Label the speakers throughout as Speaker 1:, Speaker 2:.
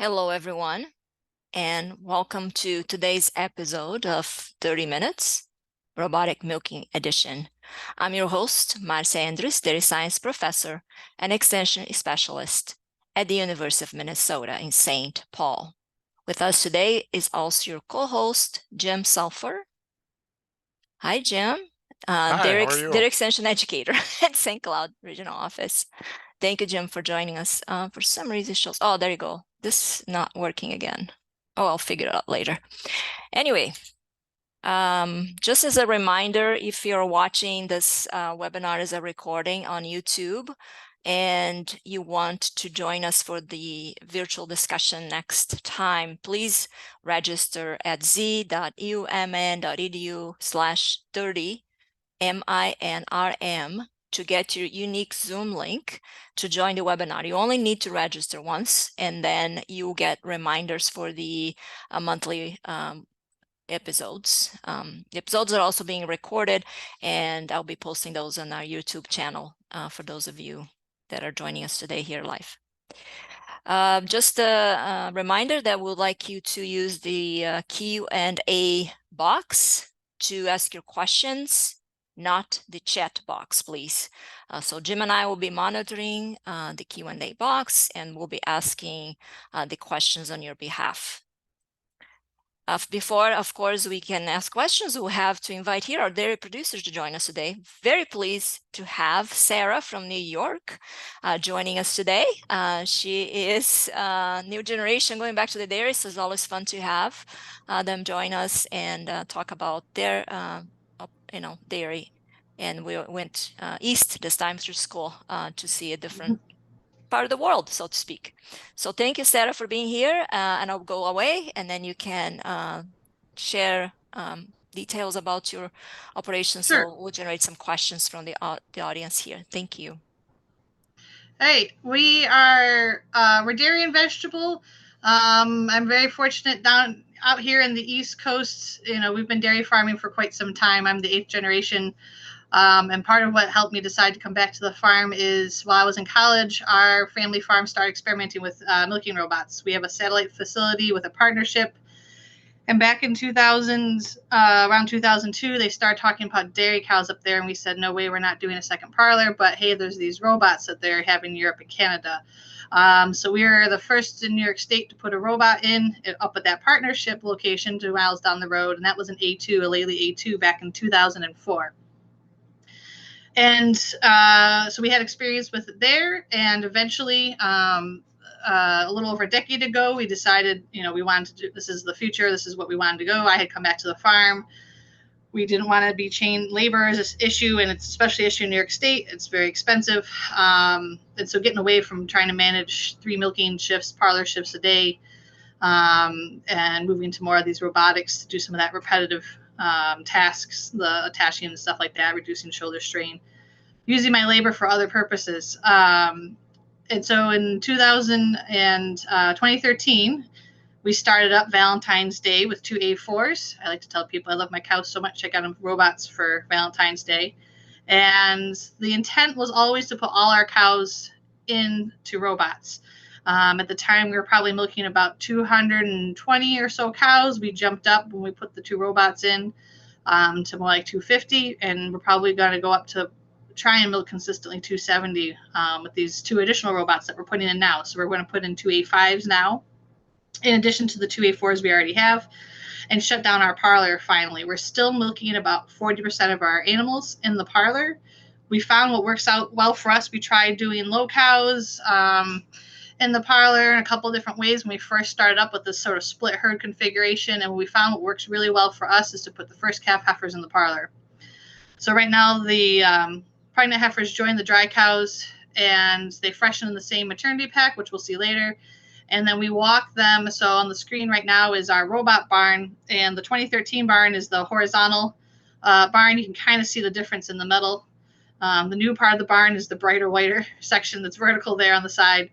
Speaker 1: Hello, everyone, and welcome to today's episode of 30 Minutes, Robotic Milking Edition. I'm your host, Marcia Andrews, dairy science professor and extension specialist at the University of Minnesota in St. Paul. With us today is also your co-host, Jim Sulfur. Hi, Jim.
Speaker 2: Hi, how are
Speaker 1: Dairy
Speaker 2: you?
Speaker 1: extension educator at St. Cloud Regional Office. Thank you, Jim, for joining us. For some reason, it shows. Oh, there you go. This is not working again. Oh, I'll figure it out later. Anyway, just as a reminder, if you're watching this webinar as a recording on YouTube and you want to join us for the virtual discussion next time, please register at z.umn.edu/30 MINRM to get your unique Zoom link to join the webinar. You only need to register once, and then you get reminders for the monthly episodes. The episodes are also being recorded, and I'll be posting those on our YouTube channel for those of you that are joining us today here live. Just a reminder that we'd like you to use the Q&A box to ask your questions, not the chat box, please. So Jim and I will be monitoring the Q&A box, and we'll be asking the questions on your behalf. Before, of course, we can ask questions, we'll have to invite here our dairy producers to join us today. Very pleased to have Sarah from New York joining us today. She is new generation going back to the dairy, so it's always fun to have them join us and talk about their dairy. And we went east this time through school to see a different part of the world, so to speak. So thank you, Sarah, for being here. And I'll go away, and then you can share details about your operation.
Speaker 3: Sure.
Speaker 1: So we'll generate some questions from the audience here. Thank you.
Speaker 3: Hey, we're dairy and vegetable. I'm very fortunate down out here in the East Coast. We've been dairy farming for quite some time. I'm the 8th generation. And part of what helped me decide to come back to the farm is while I was in college, our family farm started experimenting with milking robots. We have a satellite facility with a partnership. And back in 2000, around 2002, they started talking about dairy cows up there, and we said, no way, we're not doing a second parlor, but hey, there's these robots that they have in Europe and Canada. So we were the first in New York State to put a robot in up at that partnership location 2 miles down the road, and that was an A2, a Lely A2 back in 2004. And so we had experience with it there, and eventually a little over a decade ago, we decided, we wanted to do, this is the future. This is what we wanted to go. I had come back to the farm. We didn't want to be chain labor as an issue, and it's especially an issue in New York State. It's very expensive. And so getting away from trying to manage 3 milking shifts, parlor shifts a day, and moving to more of these robotics to do some of that repetitive tasks, the attaching and stuff like that, reducing shoulder strain, using my labor for other purposes. And so in 2013, we started up Valentine's Day with 2 A4s. I like to tell people I love my cows so much, I got them robots for Valentine's Day. And the intent was always to put all our cows into robots. At the time, we were probably milking about 220 or so cows. We jumped up when we put the 2 robots in to more like 250, and we're probably going to go up to try and milk consistently 270 with these 2 additional robots that we're putting in now. So we're going to put in 2 A5s now, in addition to the 2 A4s we already have, and shut down our parlor finally. We're still milking about 40% of our animals in the parlor. We found what works out well for us. We tried doing low cows in the parlor in a couple of different ways when we first started up with this sort of split herd configuration. And we found what works really well for us is to put the first calf heifers in the parlor. So right now the pregnant heifers join the dry cows, and they freshen in the same maternity pack, which we'll see later. And then we walk them. So on the screen right now is our robot barn, and the 2013 barn is the horizontal barn. You can kind of see the difference in the metal. The new part of the barn is the brighter, whiter section that's vertical there on the side.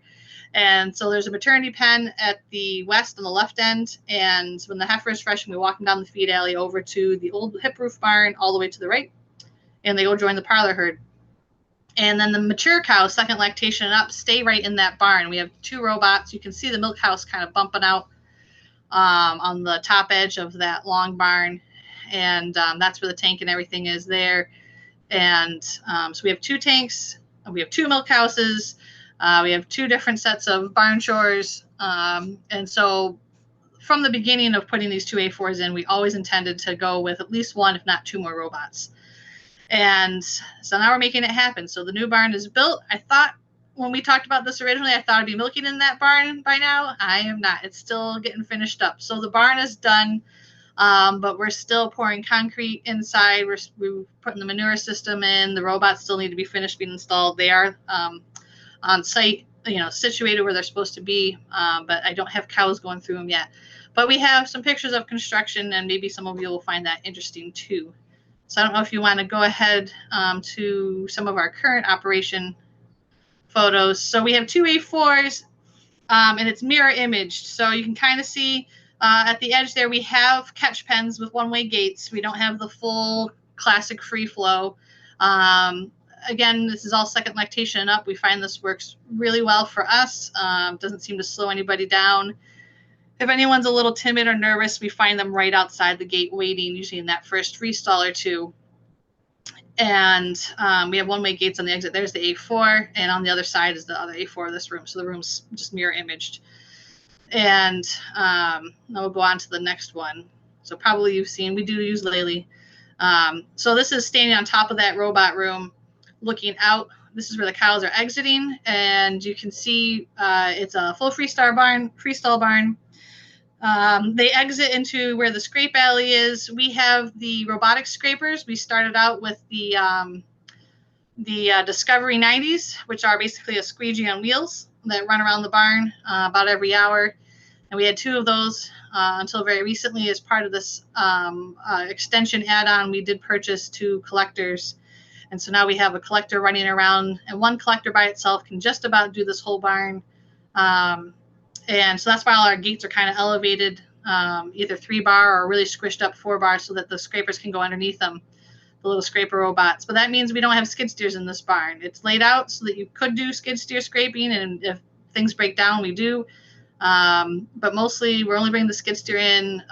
Speaker 3: And so there's a maternity pen at the west on the left end. And when the heifer is fresh, we walk them down the feed alley over to the old hip roof barn all the way to the right, and they go join the parlor herd. And then the mature cows, second lactation and up, stay right in that barn. We have 2 robots. You can see the milk house kind of bumping out on the top edge of that long barn. And that's where the tank and everything is there. And so we have 2 tanks. We have 2 milk houses. We have 2 different sets of barn chores. And so from the beginning of putting these 2 A4s in, we always intended to go with at least 1, if not 2 more robots. And so now we're making it happen. So the new barn is built. I thought when we talked about this originally, I thought I'd be milking in that barn by now. I am not. It's still getting finished up. So the barn is done, but we're still pouring concrete inside. We're putting the manure system in. The robots still need to be finished being installed. They are on site, situated where they're supposed to be, but I don't have cows going through them yet. But we have some pictures of construction, and maybe some of you will find that interesting too. So I don't know if you want to go ahead to some of our current operation photos. So we have 2 A4s, and it's mirror imaged. So you can kind of see at the edge there we have catch pens with one-way gates. We don't have the full classic free flow. Again, this is all second lactation up. We find this works really well for us. Doesn't seem to slow anybody down. If anyone's a little timid or nervous, we find them right outside the gate waiting, usually in that first free stall or two. And we have one-way gates on the exit. There's the A4, and on the other side is the other A4 of this room. So the room's just mirror imaged. And now we'll go on to the next one. So probably you've seen, we do use Lely. So this is standing on top of that robot room, looking out. This is where the cows are exiting, and you can see it's a full freestall barn. They exit into where the scrape alley is. We have the robotic scrapers. We started out with the Discovery 90s, which are basically a squeegee on wheels that run around the barn about every hour. And we had 2 of those until very recently, as part of this extension add-on. We did purchase 2 collectors. And so now we have a collector running around, and one collector by itself can just about do this whole barn. And so that's why all our gates are kind of elevated, either 3-bar or really squished up 4-bar, so that the scrapers can go underneath them, the little scraper robots. But that means we don't have skid steers in this barn. It's laid out so that you could do skid steer scraping, and if things break down, we do. But mostly we're only bringing the skid steer in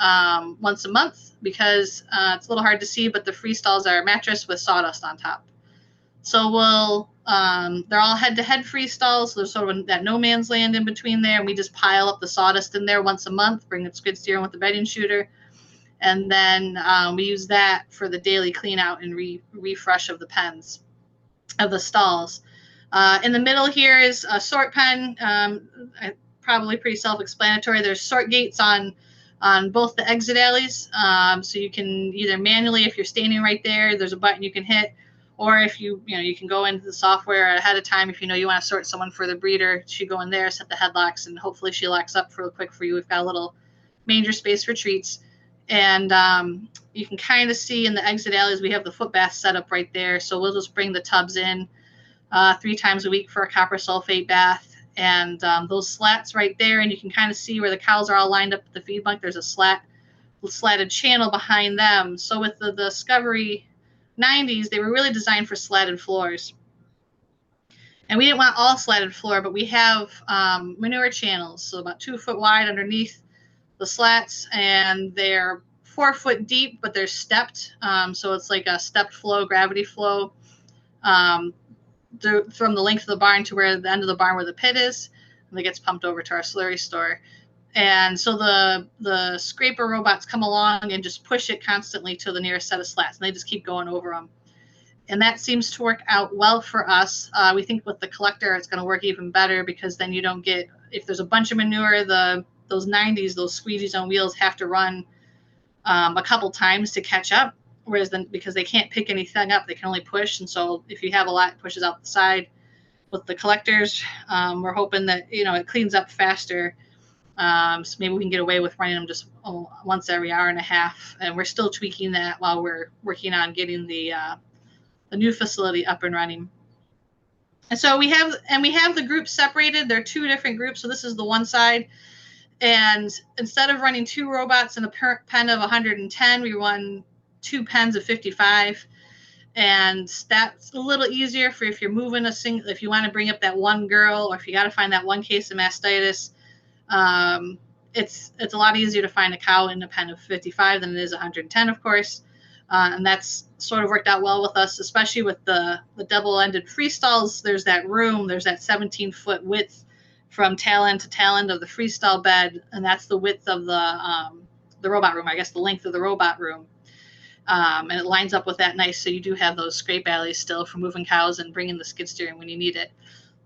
Speaker 3: once a month, because it's a little hard to see, but the free stalls are a mattress with sawdust on top. So they're all head-to-head free stalls. So there's sort of that no man's land in between there. And we just pile up the sawdust in there once a month, bring the skid steer in with the bedding shooter. And then we use that for the daily clean out and refresh of the pens, of the stalls. In the middle here is a sort pen, probably pretty self-explanatory. There's sort gates on both the exit alleys. So you can either manually, if you're standing right there, there's a button you can hit, or if you can go into the software ahead of time. If you want to sort someone for the breeder, you go in there, set the headlocks, and hopefully she locks up real quick for you. We've got a little manger space for treats. And you can kind of see in the exit alleys, we have the foot bath set up right there. So we'll just bring the tubs in 3 times a week for a copper sulfate bath. And those slats right there, and you can kind of see where the cows are all lined up at the feed bunk. There's a slatted channel behind them. So with the Discovery 90s, they were really designed for slatted floors. And we didn't want all slatted floor, but we have manure channels, so about 2 foot wide underneath the slats, and they're 4 foot deep, but they're stepped. So it's like a stepped flow, gravity flow, from the length of the barn to where the end of the barn where the pit is, and it gets pumped over to our slurry store. And so the scraper robots come along and just push it constantly to the nearest set of slats, and they just keep going over them. And that seems to work out well for us. We think with the collector, it's going to work even better, because then you don't get, if there's a bunch of manure, those 90s, those squeegees on wheels have to run a couple times to catch up. Whereas then, because they can't pick anything up, they can only push. And so if you have a lot, it pushes out the side. With the collectors, we're hoping that, it cleans up faster. So maybe we can get away with running them just once every hour and a half. And we're still tweaking that while we're working on getting the new facility up and running. And so we have the groups separated. They're 2 different groups. So this is the one side. And instead of running 2 robots in a pen of 110, we run 2 pens of 55. And that's a little easier for if you're moving if you want to bring up that one girl, or if you got to find that one case of mastitis. Um, it's a lot easier to find a cow in a pen of 55 than it is 110, of course. And that's sort of worked out well with us, especially with the double-ended freestalls. There's that room, there's that 17-foot width from tail end to tail end of the freestall bed, and that's the width of the robot room, I guess the length of the robot room. And it lines up with that nice, so you do have those scrape alleys still for moving cows and bringing the skid steering when you need it.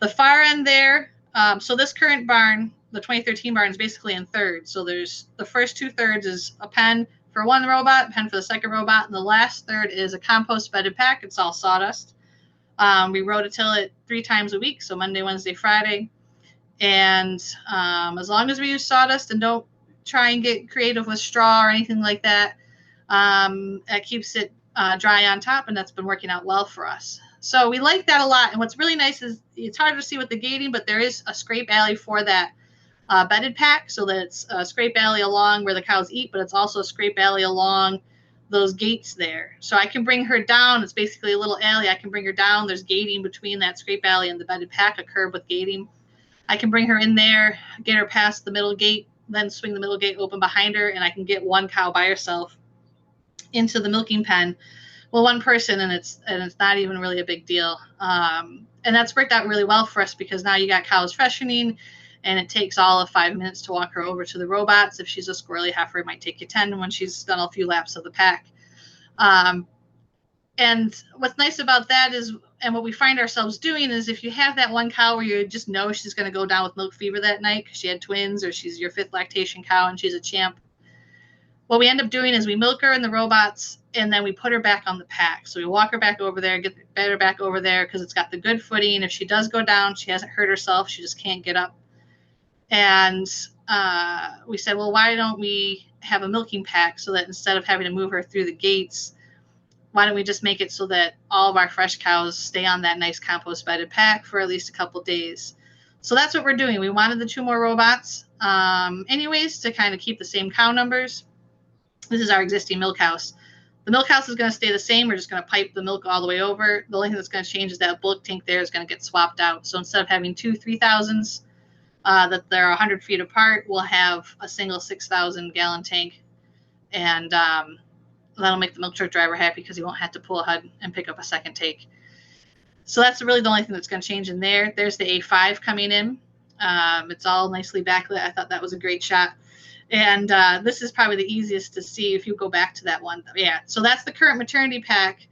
Speaker 3: The far end there, so this current barn, the 2013 barn, is basically in thirds. So there's the first 2/3 is a pen for one robot, a pen for the second robot, and the last third is a compost bedded pack. It's all sawdust. We rototill it 3 times a week, so Monday, Wednesday, Friday. And as long as we use sawdust and don't try and get creative with straw or anything like that, it keeps it dry on top, and that's been working out well for us. So we like that a lot. And what's really nice is it's hard to see with the gating, but there is a scrape alley for that bedded pack, so that it's a scrape alley along where the cows eat, but it's also a scrape alley along those gates there. So I can bring her down. It's basically a little alley. I can bring her down. There's gating between that scrape alley and the bedded pack, a curb with gating. I can bring her in there, get her past the middle gate, then swing the middle gate open behind her, and I can get one cow by herself into the milking pen. Well, one person, and it's not even really a big deal. And that's worked out really well for us, because now you got cows freshening, and it takes all of 5 minutes to walk her over to the robots. If she's a squirrely heifer, it might take you 10 when she's done a few laps of the pack. And what's nice about that is, and what we find ourselves doing is, if you have that one cow where you just know she's going to go down with milk fever that night because she had twins, or she's your 5th lactation cow and she's a champ, what we end up doing is we milk her in the robots, and then we put her back on the pack. So we walk her back over there, get her back over there, because it's got the good footing. If she does go down, she hasn't hurt herself. She just can't get up. And we said, well, why don't we have a milking pack, so that instead of having to move her through the gates, why don't we just make it so that all of our fresh cows stay on that nice compost bedded pack for at least a couple days. So that's what we're doing. We wanted the 2 more robots anyways, to kind of keep the same cow numbers. This is our existing milk house. The milk house is going to stay the same. We're just going to pipe the milk all the way over. The only thing that's going to change is that bulk tank there is going to get swapped out. So instead of having 2 3,000s that they're 100 feet apart, we'll have a single 6,000 gallon tank. And that'll make the milk truck driver happy, because he won't have to pull a HUD and pick up a second tank. So that's really the only thing that's going to change in there. There's the A5 coming in. It's all nicely backlit. I thought that was a great shot. And this is probably the easiest to see if you go back to that one. Yeah, so that's the current maternity pack.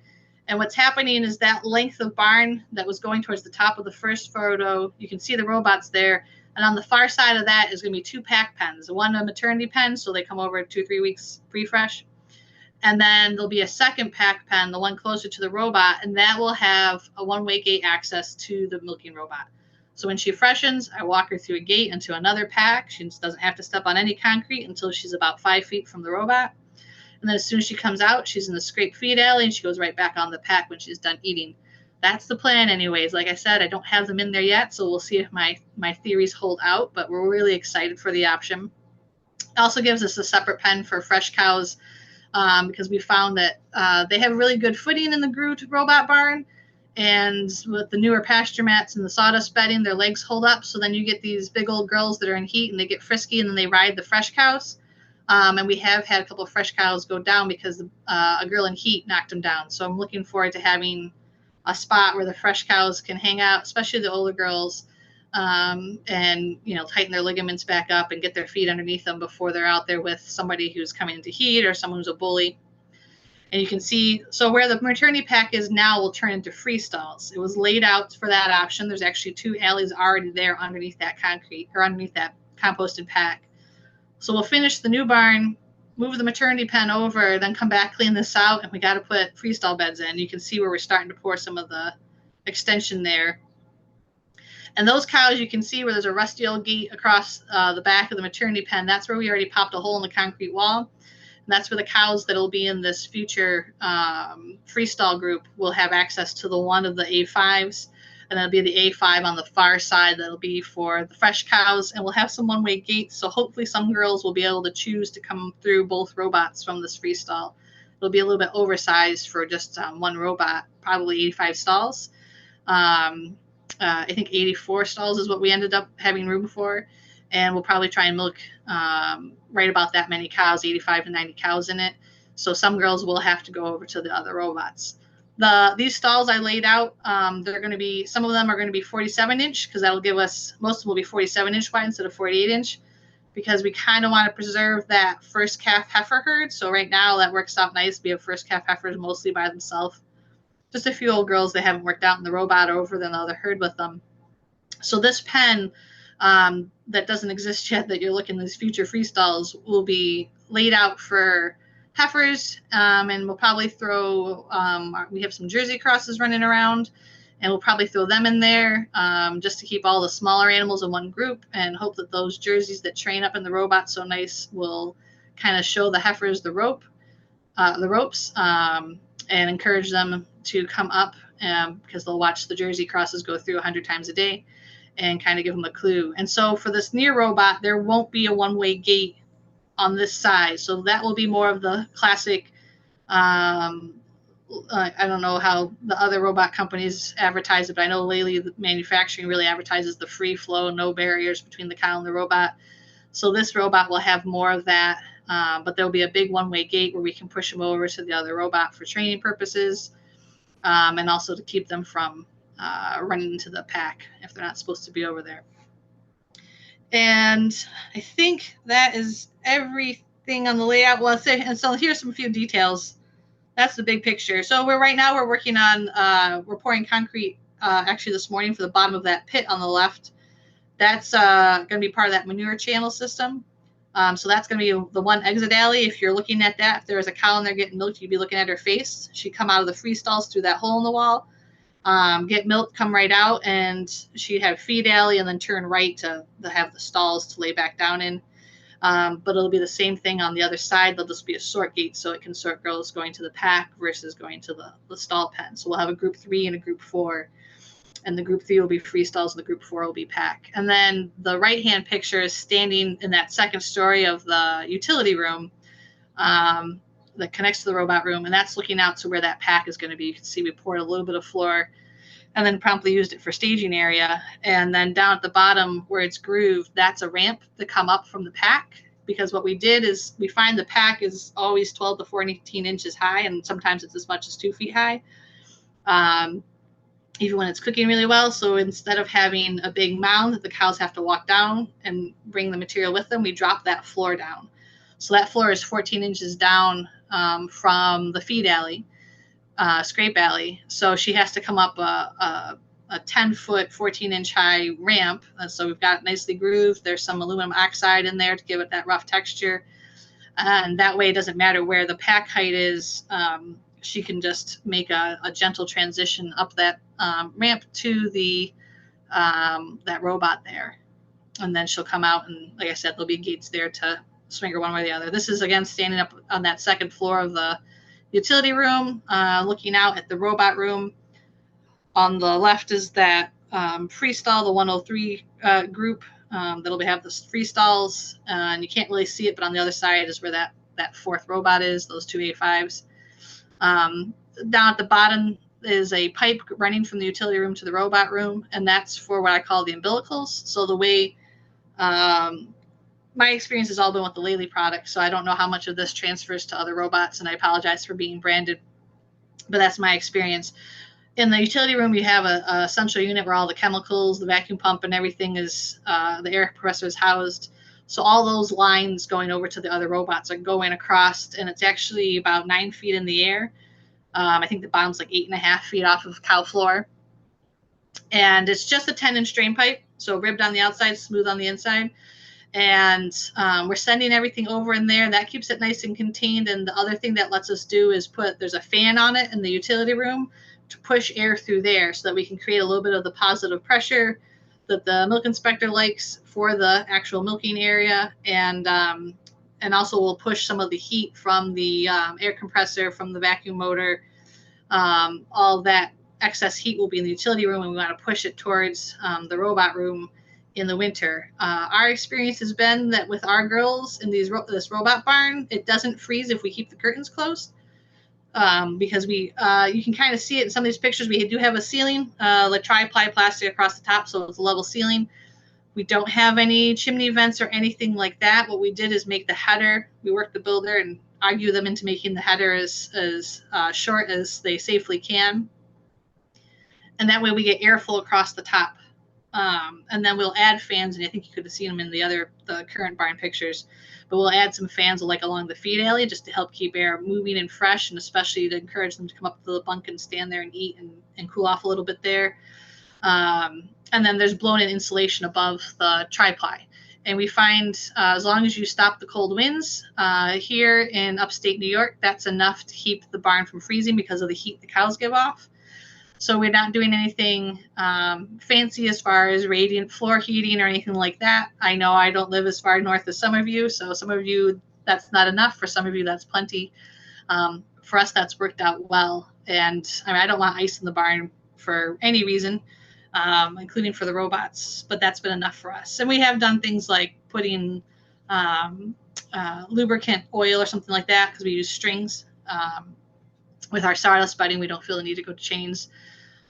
Speaker 3: And what's happening is that length of barn that was going towards the top of the first photo, you can see the robots there. And on the far side of that is going to be 2 pack pens. One a maternity pen, so they come over 2-3 weeks pre-fresh. And then there'll be a second pack pen, the one closer to the robot, and that will have a one-way gate access to the milking robot. So when she freshens, I walk her through a gate into another pack. She doesn't have to step on any concrete until she's about 5 feet from the robot. And then as soon as she comes out, she's in the scrape feed alley, and she goes right back on the pack when she's done eating. That's the plan anyways. Like I said, I don't have them in there yet, so we'll see if my theories hold out, but we're really excited for the option. It also gives us a separate pen for fresh cows, because we found that they have really good footing in the Groot robot barn. And with the newer pasture mats and the sawdust bedding, their legs hold up. So then you get these big old girls that are in heat, and they get frisky, and then they ride the fresh cows. And we have had a couple of fresh cows go down because a girl in heat knocked them down. So I'm looking forward to having a spot where the fresh cows can hang out, especially the older girls, and tighten their ligaments back up and get their feet underneath them before they're out there with somebody who's coming into heat or someone who's a bully. And you can see, so where the maternity pack is now will turn into free stalls. It was laid out for that option. There's actually 2 alleys already there underneath that concrete, or underneath that composted pack. So we'll finish the new barn, move the maternity pen over, then come back, clean this out, and we got to put freestall beds in. You can see where we're starting to pour some of the extension there. And those cows, you can see where there's a rusty old gate across the back of the maternity pen. That's where we already popped a hole in the concrete wall. And that's where the cows that'll be in this future freestall group will have access to the one of the A5s. And that'll be the A5 on the far side. That'll be for the fresh cows. And we'll have some one-way gates. So hopefully some girls will be able to choose to come through both robots from this freestall It'll be a little bit oversized for just one robot, probably 85 stalls. I think 84 stalls is what we ended up having room for. And we'll probably try and milk right about that many cows, 85 to 90 cows in it. So some girls will have to go over to the other robots. These stalls I laid out, they're going to be, some of them are going to be 47 inch because that'll give us, most of them will be 47 inch wide instead of 48 inch because we kind of want to preserve that first calf heifer herd. So right now that works out nice. We have first calf heifers mostly by themselves. Just a few old girls they haven't worked out in the robot over the other herd with them. So this pen that doesn't exist yet that you're looking at these future freestalls will be laid out for heifers, and we'll probably throw, we have some Jersey crosses running around, and we'll probably throw them in there just to keep all the smaller animals in one group and hope that those Jerseys that train up in the robot so nice will kind of show the heifers the ropes, and encourage them to come up because they'll watch the Jersey crosses go through 100 times a day and kind of give them a clue. And so for this near robot, there won't be a one-way gate on this side. So that will be more of the classic, I don't know how the other robot companies advertise it, but I know Lely Manufacturing really advertises the free flow, no barriers between the cow and the robot. So this robot will have more of that, but there'll be a big one-way gate where we can push them over to the other robot for training purposes, and also to keep them from running into the pack if they're not supposed to be over there. And I think that is everything on the layout. Well, and so here's some few details. That's the big picture. So right now we're working on, we're pouring concrete actually this morning for the bottom of that pit on the left. That's going to be part of that manure channel system. So that's going to be the one exit alley. If you're looking at that, if there was a cow in there getting milked, you'd be looking at her face. She'd come out of the free stalls through that hole in the wall, get milk, come right out, and she'd have feed alley and then turn right to have the stalls to lay back down in. But it'll be the same thing on the other side. There'll just be a sort gate so it can sort girls going to the pack versus going to the stall pen. So we'll have a group 3 and a group 4. And the group 3 will be free stalls, and the group 4 will be pack. And then the right-hand picture is standing in that second story of the utility room that connects to the robot room, and that's looking out to where that pack is going to be. You can see we poured a little bit of floor and then promptly used it for staging area. And then down at the bottom where it's grooved, that's a ramp to come up from the pack, because what we did is we find the pack is always 12 to 14 inches high, and sometimes it's as much as 2 feet high. Even when it's cooking really well. So instead of having a big mound that the cows have to walk down and bring the material with them, we drop that floor down. So that floor is 14 inches down from the feed alley, scrape alley. So she has to come up a 10-foot, 14-inch high ramp. So we've got it nicely grooved. There's some aluminum oxide in there to give it that rough texture. And that way it doesn't matter where the pack height is. She can just make a gentle transition up that ramp to the that robot there. And then she'll come out, and like I said, there'll be gates there to swing her one way or the other. This is, again, standing up on that second floor of the utility room, looking out at the robot room. On the left is that free stall, the 103 group that'll have the free stalls. And you can't really see it, but on the other side is where that fourth robot is, those 2 A5s. Down at the bottom is a pipe running from the utility room to the robot room, and that's for what I call the umbilicals. So the way my experience has all been with the Lely product, so I don't know how much of this transfers to other robots, and I apologize for being branded, but that's my experience. In the utility room, you have a central unit where all the chemicals, the vacuum pump, and everything is, the air compressor is housed. So all those lines going over to the other robots are going across, and it's actually about 9 feet in the air. I think the bottom's like 8.5 feet off of cow floor. And it's just a 10-inch drain pipe, so ribbed on the outside, smooth on the inside. And we're sending everything over in there. That keeps it nice and contained. And the other thing that lets us do is there's a fan on it in the utility room to push air through there so that we can create a little bit of the positive pressure that the milk inspector likes for the actual milking area. And also we'll push some of the heat from the air compressor, from the vacuum motor. All that excess heat will be in the utility room, and we want to push it towards the robot room in the winter. Our experience has been that with our girls in this robot barn, it doesn't freeze if we keep the curtains closed. because you can kind of see it in some of these pictures. We do have a ceiling, like tri-ply plastic across the top, so it's a level ceiling. We don't have any chimney vents or anything like that. What we did is make the header. We worked the builder and argue them into making the header as short as they safely can, and that way we get airflow across the top. And then we'll add fans, and I think you could have seen them in the current barn pictures. But we'll add some fans like along the feed alley just to help keep air moving and fresh, and especially to encourage them to come up to the bunk and stand there and eat and cool off a little bit there. And then there's blown-in insulation above the tri-ply. And we find as long as you stop the cold winds here in upstate New York, that's enough to keep the barn from freezing because of the heat the cows give off. So we're not doing anything fancy as far as radiant floor heating or anything like that. I know I don't live as far north as some of you, so some of you, that's not enough. For some of you, that's plenty. For us, that's worked out well. And I mean, I don't want ice in the barn for any reason, including for the robots, but that's been enough for us. And we have done things like putting lubricant oil or something like that because we use strings. With our sawdust bedding, we don't feel the need to go to chains.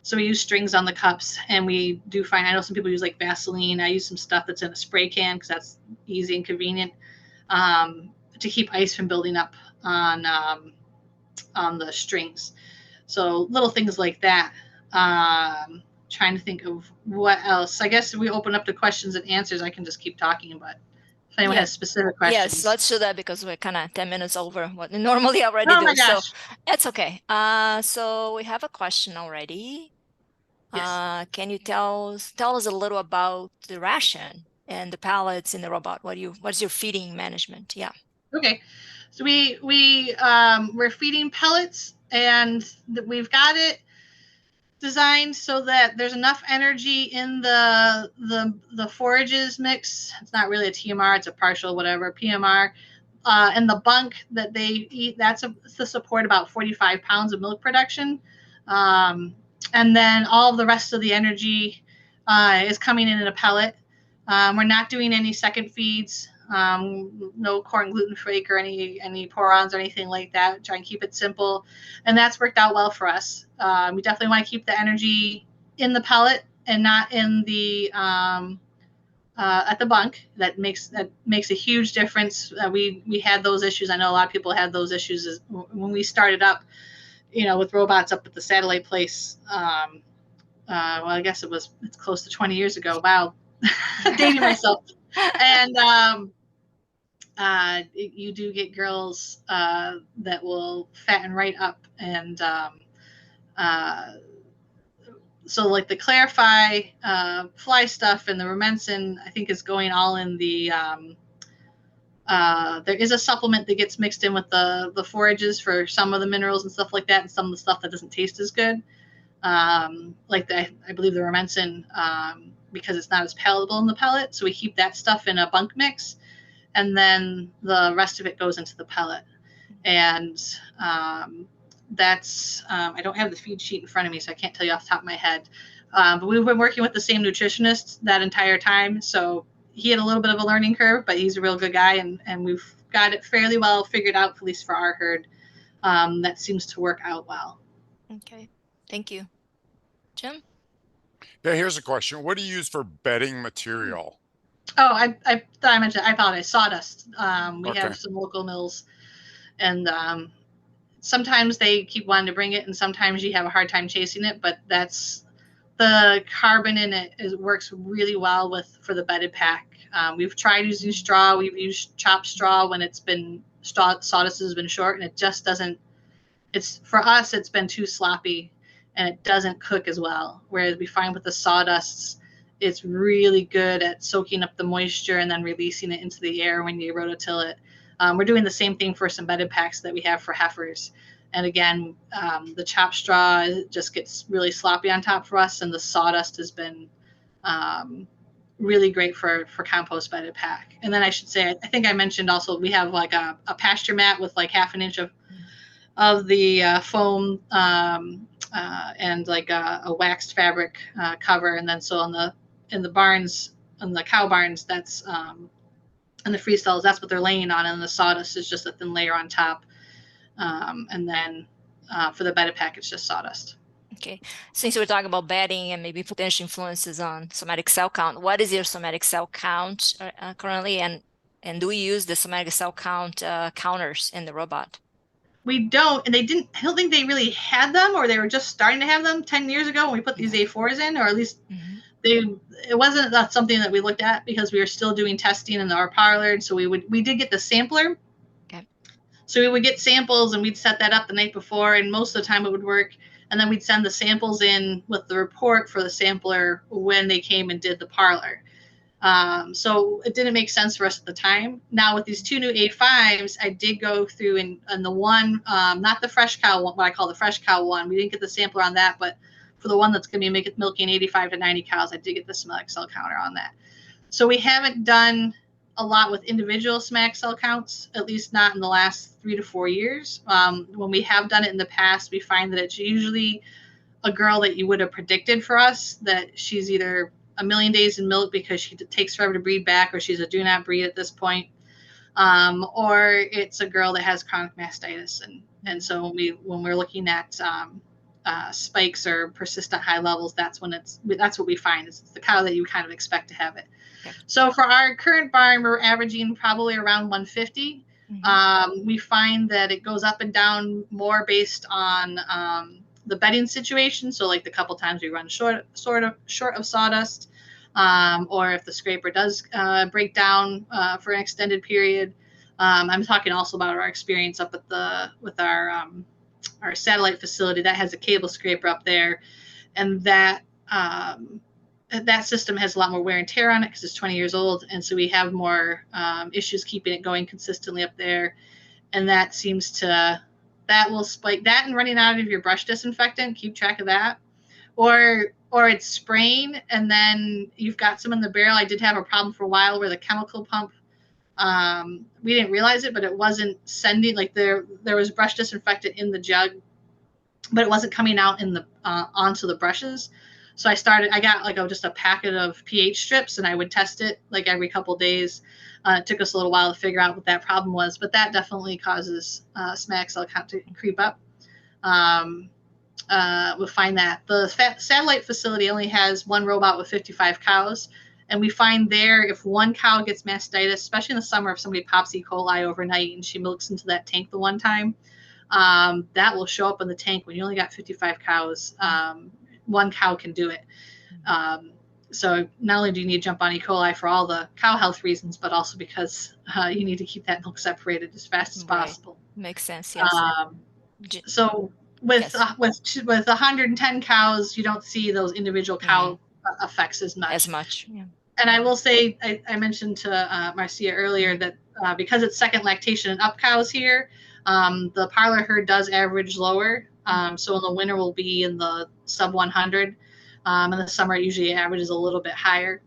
Speaker 3: So we use strings on the cups, and we do find, I know some people use like Vaseline. I use some stuff that's in a spray can because that's easy and convenient to keep ice from building up on the strings. So little things like that. Trying to think of what else. I guess if we open up to questions and answers, I can just keep talking, but if anyone has specific questions.
Speaker 1: Yes, let's do that because we're kind of 10 minutes over what we normally already
Speaker 3: Oh
Speaker 1: do.
Speaker 3: my
Speaker 1: So
Speaker 3: gosh.
Speaker 1: it's okay. So we have a question already.
Speaker 3: Yes.
Speaker 1: Can you tell us a little about the ration and the pallets in the robot? What's your feeding management? Yeah.
Speaker 3: Okay. So we're feeding pellets, and we've got it designed so that there's enough energy in the forages mix. It's not really a TMR, it's a partial whatever PMR. And the bunk that they eat, that's to support about 45 pounds of milk production. And then all of the rest of the energy is coming in a pellet. We're not doing any second feeds, no corn gluten flake or any porons or anything like that. Try and keep it simple, and that's worked out well for us. We definitely want to keep the energy in the pellet and not in the at the bunk. That makes a huge difference. We had those issues. I know a lot of people had those issues when we started up, with robots up at the satellite place. Well, I guess it's close to 20 years ago. Wow, dating myself. And you do get girls that will fatten right up, and so like the Clarify fly stuff and the Rumensin, I think is going all in the. There is a supplement that gets mixed in with the forages for some of the minerals and stuff like that, and some of the stuff that doesn't taste as good. I believe the Rumensin, because it's not as palatable in the pellet, so we keep that stuff in a bunk mix, and then the rest of it goes into the pellet. And that's I don't have the feed sheet in front of me, so I can't tell you off the top of my head. But we've been working with the same nutritionist that entire time, so he had a little bit of a learning curve, but he's a real good guy, and we've got it fairly well figured out, at least for our herd. That seems to work out well.
Speaker 1: Okay. Thank you. Jim?
Speaker 2: Yeah, here's a question. What do you use for bedding material?
Speaker 3: Oh, I thought I mentioned. I apologize. Sawdust. We
Speaker 2: Okay.
Speaker 3: have some local mills, and sometimes they keep wanting to bring it, and sometimes you have a hard time chasing it. But that's the carbon in it works really well for the bedded pack. We've tried using straw. We've used chopped straw when sawdust has been short, and it just doesn't. For us, it's been too sloppy, and it doesn't cook as well. Whereas we find with the sawdusts, it's really good at soaking up the moisture and then releasing it into the air when you rototill it. We're doing the same thing for some bedded packs that we have for heifers. And again, the chopped straw just gets really sloppy on top for us, and the sawdust has been really great for compost bedded pack. And then I should say, I think I mentioned also we have like a pasture mat with like half an inch of the foam and like a waxed fabric cover, and then so in the barns, in the cow barns, that's and the free stalls, that's what they're laying on, and the sawdust is just a thin layer on top. And then for the bedded package, just sawdust.
Speaker 1: Okay. Since we're talking about bedding and maybe potential influences on somatic cell count, what is your somatic cell count currently? And do we use the somatic cell count counters in the robot?
Speaker 3: We don't, and they didn't. I don't think they really had them, or they were just starting to have them 10 years ago when we put these A4s in, or at least it wasn't something that we looked at because we were still doing testing in our parlor. And so we did get the sampler.
Speaker 1: Okay.
Speaker 3: So we would get samples and we'd set that up the night before, and most of the time it would work. And then we'd send the samples in with the report for the sampler when they came and did the parlor. So it didn't make sense for us at the time. Now with these two new A5s, I did go through and the one, not the fresh cow one, what I call the fresh cow one. We didn't get the sampler on that, but for the one that's going to be milking 85 to 90 cows, I did get the somatic cell counter on that. So we haven't done a lot with individual somatic cell counts, at least not in the last 3 to 4 years. When we have done it in the past, we find that it's usually a girl that you would have predicted for us, that she's either a million days in milk because she takes forever to breed back, or she's a do not breed at this point, or it's a girl that has chronic mastitis. And so when we're looking at spikes or persistent high levels, that's what we find. It's the cow that you kind of expect to have it. Okay. So for our current barn, we're averaging probably around 150. We find that it goes up and down more based on the bedding situation. So like the couple times we run short of sawdust, or if the scraper does break down for an extended period. I'm talking also about our experience up with our satellite facility that has a cable scraper up there, and that system has a lot more wear and tear on it because it's 20 years old, and so we have more issues keeping it going consistently up there, and that will spike that, and running out of your brush disinfectant. Keep track of that, or it's spraying and then you've got some in the barrel. I did have a problem for a while where the chemical pump, we didn't realize it, but it wasn't sending, like there was brush disinfectant in the jug, but it wasn't coming out in the onto the brushes. So I got just a packet of pH strips, and I would test it like every couple of days. It took us a little while to figure out what that problem was, but that definitely causes somatic cell count to creep up. We'll find that the satellite facility only has one robot with 55 cows. And we find there, if one cow gets mastitis, especially in the summer, if somebody pops E. coli overnight and she milks into that tank the one time, that will show up in the tank. When you only got 55 cows, one cow can do it. So not only do you need to jump on E. coli for all the cow health reasons, but also because you need to keep that milk separated as fast as possible.
Speaker 1: Makes sense, yes.
Speaker 3: So with 110 cows, you don't see those individual cow effects as much. Yeah. And I will say, I mentioned to Marcia earlier that because it's second lactation and up cows here, the parlor herd does average lower. So in the winter we'll be in the sub 100. In the summer it usually averages a little bit higher,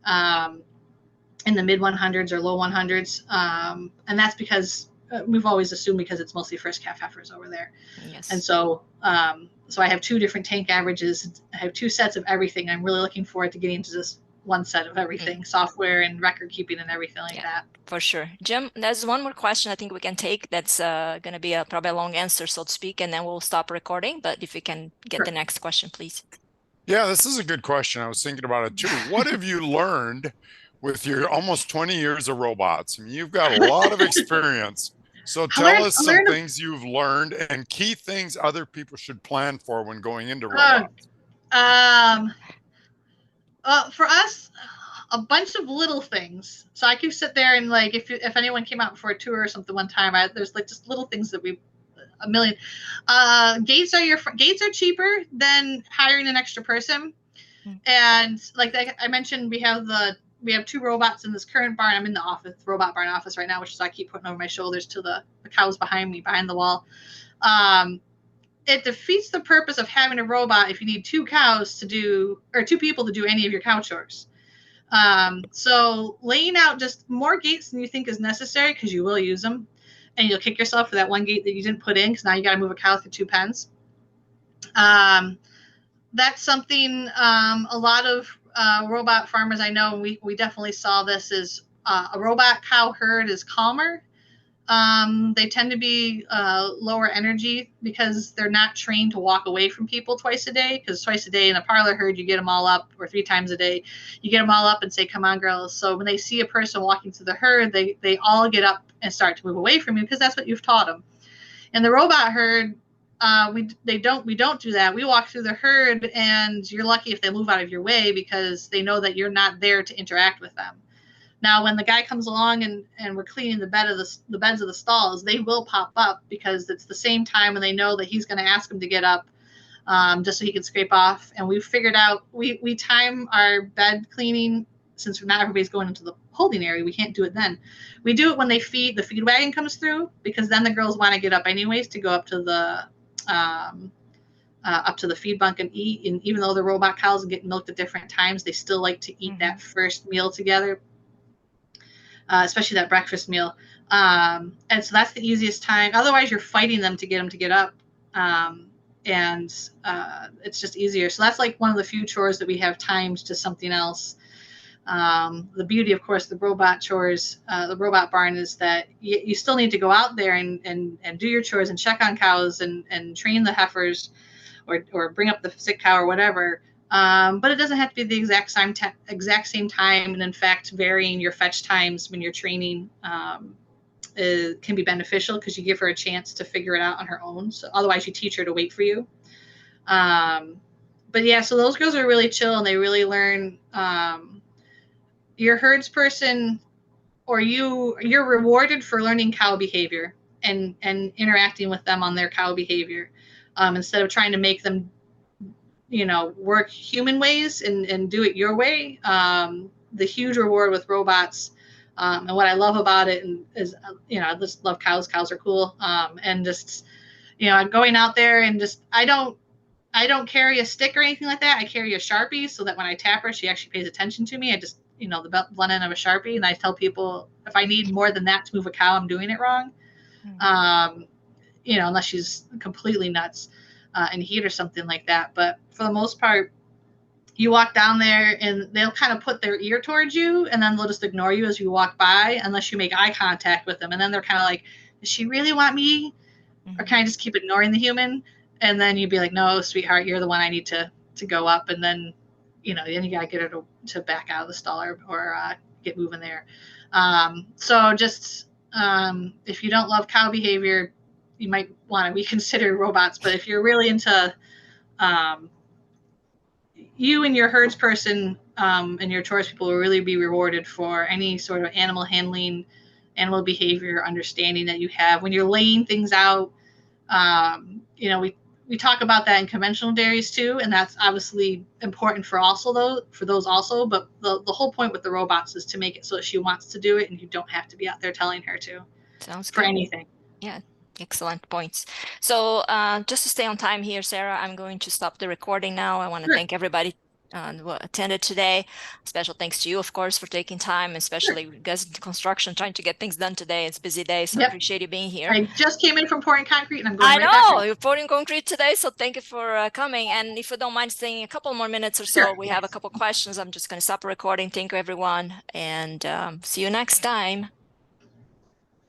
Speaker 3: in the mid 100s or low 100s. And that's because we've always assumed because it's mostly first calf heifers over there. Yes. And so I have two different tank averages. I have two sets of everything. I'm really looking forward to getting into this one set of everything, software and record keeping and everything like that.
Speaker 1: For sure. Jim, there's one more question I think we can take that's going to be probably a long answer, so to speak, and then we'll stop recording. But if we can get the next question, please.
Speaker 2: Yeah, this is a good question. I was thinking about it too. What have you learned with your almost 20 years of robots? I mean, you've got a lot of experience. So tell us some things you've learned and key things other people should plan for when going into robots.
Speaker 3: For us, a bunch of little things. So I could sit there and like, if anyone came out for a tour or something one time, there's like just little things that a million. Gates are cheaper than hiring an extra person. And like I mentioned, we have two robots in this current barn. I'm in the robot barn office right now, which is I keep putting over my shoulders to the cows behind the wall. It defeats the purpose of having a robot if you need two people to do any of your cow chores. So laying out just more gates than you think is necessary, because you will use them, and you'll kick yourself for that one gate that you didn't put in because now you got to move a cow through two pens. That's something a lot of robot farmers I know, and we definitely saw this, is a robot cow herd is calmer. They tend to be lower energy because they're not trained to walk away from people twice a day. Because twice a day in a parlor herd, you get them all up, or 3 times a day, you get them all up and say, "Come on, girls." So when they see a person walking through the herd, they all get up and start to move away from you because that's what you've taught them. In the robot herd, we don't do that. We walk through the herd, and you're lucky if they move out of your way because they know that you're not there to interact with them. Now, when the guy comes along and we're cleaning the beds of the stalls, they will pop up because it's the same time when they know that he's going to ask them to get up, just so he can scrape off. And we've figured out we time our bed cleaning, since not everybody's going into the holding area. We can't do it then. We do it when the feed wagon comes through, because then the girls want to get up anyways to go up to the feed bunk and eat. And even though the robot cows get milked at different times, they still like to eat that first meal together. Especially that breakfast meal. And so that's the easiest time. Otherwise, you're fighting them to get up. And it's just easier. So that's like one of the few chores that we have timed to something else. The beauty, of course, the robot chores, the robot barn, is that you still need to go out there and do your chores and check on cows and train the heifers, or bring up the sick cow or whatever. But it doesn't have to be the exact same time. And in fact, varying your fetch times when you're training can be beneficial, because you give her a chance to figure it out on her own. So otherwise, you teach her to wait for you. But yeah, so those girls are really chill, and they really learn. Your herds person, or you're rewarded for learning cow behavior and interacting with them on their cow behavior, instead of trying to make them work human ways and do it your way. The huge reward with robots, and what I love about it is, I just love cows. Cows are cool. And just, going out there and just, I don't carry a stick or anything like that. I carry a Sharpie, so that when I tap her, she actually pays attention to me. I just, the blunt end of a Sharpie. And I tell people, if I need more than that to move a cow, I'm doing it wrong. Unless she's completely nuts in heat or something like that. But for the most part, you walk down there and they'll kind of put their ear towards you, and then they'll just ignore you as you walk by, unless you make eye contact with them. And then they're kind of like, does she really want me? Or can I just keep ignoring the human? And then you'd be like, no, sweetheart, you're the one I need to go up. And then, then you got to get her to back out of the stall, or get moving there. So just, if you don't love cow behavior, you might want to reconsider robots. But if you're really into you and your herds person, and your chores people will really be rewarded for any sort of animal handling, animal behavior understanding that you have when you're laying things out. We talk about that in conventional dairies too, and that's obviously important for those also. But the whole point with the robots is to make it so that she wants to do it, and you don't have to be out there telling her to.
Speaker 1: Sounds
Speaker 3: for
Speaker 1: good.
Speaker 3: anything.
Speaker 1: Yeah, excellent points. So just to stay on time here, Sarah, I'm going to stop the recording now. I want to thank everybody who attended today. Special thanks to you, of course, for taking time, especially you guys in construction trying to get things done today. It's a busy day, so I appreciate you being here.
Speaker 3: I just came in from pouring concrete, and I'm going right back.
Speaker 1: I know, you're pouring concrete today, so thank you for coming. And if you don't mind staying a couple more minutes or so, we have a couple questions. I'm just going to stop recording. Thank you, everyone, and see you next time.